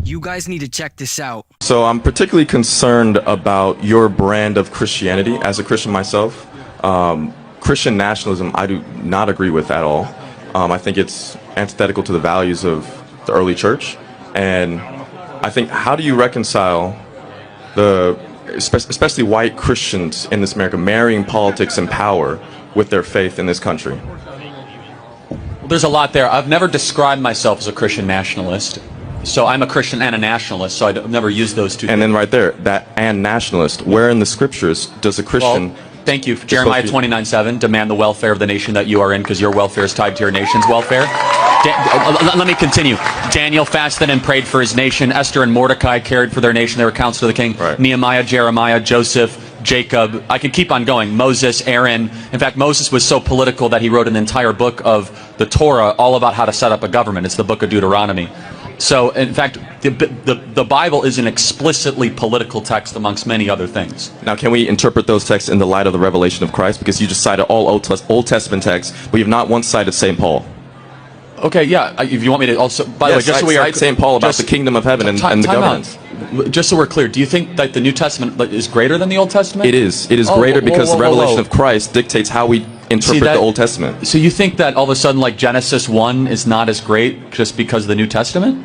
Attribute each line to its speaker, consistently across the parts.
Speaker 1: You guys need to check this out.
Speaker 2: So I'm particularly concerned about your brand of Christianity. As a Christian myself, Christian nationalism I do not agree with at all. I think it's antithetical to the values of the early church. And I think, how do you reconcile especially white Christians in this America, marrying politics and power with their faith in this country?
Speaker 3: Well, there's a lot there. I've never described myself as a Christian nationalist. So I'm a Christian and a nationalist, so I've never used those two.
Speaker 2: And then right there, that and nationalist, where in the scriptures does a Christian...
Speaker 3: Well, thank you. Jeremiah 29:7, demand the welfare of the nation that you are in, because your welfare is tied to your nation's welfare. Let me continue. Daniel fasted and prayed for his nation. Esther and Mordecai cared for their nation. They were counsel of the king.
Speaker 2: Right.
Speaker 3: Nehemiah, Jeremiah, Joseph, Jacob. I can keep on going. Moses, Aaron. In fact, Moses was so political that he wrote an entire book of the Torah all about how to set up a government. It's the book of Deuteronomy. So, in fact, the Bible is an explicitly political text amongst many other things.
Speaker 2: Now, can we interpret those texts in the light of the revelation of Christ? Because you just cited all Old Testament texts, but you've not once cited St. Paul.
Speaker 3: Okay, yeah. If you want me to also, by the way, just so we are
Speaker 2: cite St. Paul about the kingdom of heaven and the governance.
Speaker 3: Just so we're clear, do you think that the New Testament is greater than the Old Testament?
Speaker 2: It is. It is greater because the revelation of Christ dictates how we interpret the Old Testament.
Speaker 3: So you think that all of a sudden, like Genesis 1 is not as great just because of the New Testament?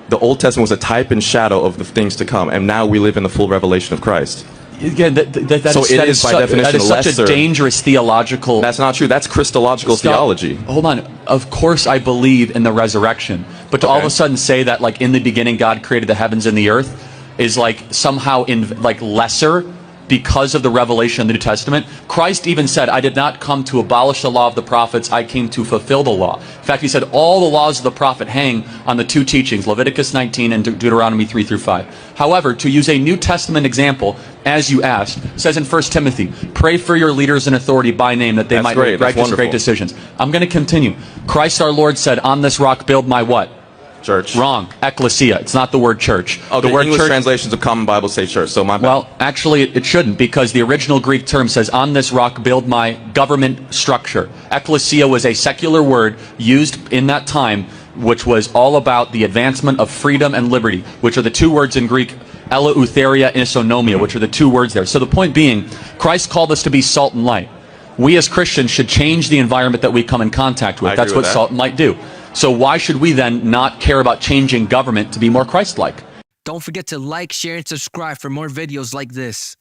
Speaker 2: The Old Testament was a type and shadow of the things to come, and now we live in the full revelation of Christ.
Speaker 3: Again, that is by
Speaker 2: definition
Speaker 3: that is such a dangerous theological...
Speaker 2: That's not true. That's Christological theology.
Speaker 3: Hold on. Of course I believe in the resurrection. But to all of a sudden say that, like, in the beginning God created the heavens and the earth is, like, somehow lesser because of the revelation of the New Testament. Christ even said, I did not come to abolish the law of the prophets, I came to fulfill the law. In fact, he said all the laws of the prophet hang on the two teachings, Leviticus 19 and Deuteronomy 3 through 5. However, to use a New Testament example, as you asked, it says in 1 Timothy, pray for your leaders and authority by name that they might make great decisions. I'm going to continue. Christ our Lord said, on this rock build my what?
Speaker 2: Church.
Speaker 3: Wrong. Ecclesia. It's not the word church.
Speaker 2: Oh, the word English church, translations of Common Bible say church, so my bad.
Speaker 3: Well, actually, it shouldn't, because the original Greek term says, on this rock build my government structure. Ecclesia was a secular word used in that time, which was all about the advancement of freedom and liberty, which are the two words in Greek, eleutheria and isonomia, which are the two words there. So the point being, Christ called us to be salt and light. We as Christians should change the environment that we come in contact with. That's what salt and light do. So why should we then not care about changing government to be more Christ-like?
Speaker 1: Don't forget to like, share, and subscribe for more videos like this.